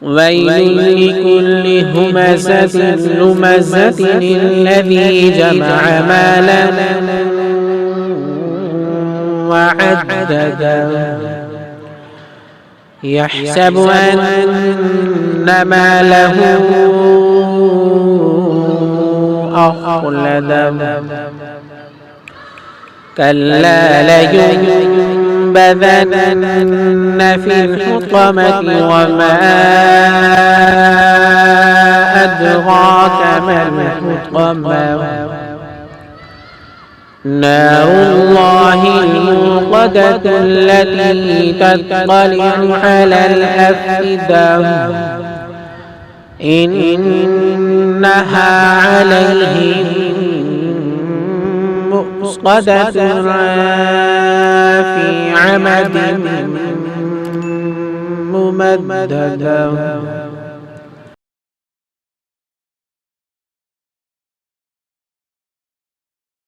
ويل لكل همزة لمزة الذي جمع مالا وعدده يحسب أن ماله أخلده كلا لينبذن في الحطمة وما أدراك ما الحطمة نار الله الموقدة التي تطلع على الأفئدة إنها عليهم مؤصدة في عمد ممددة.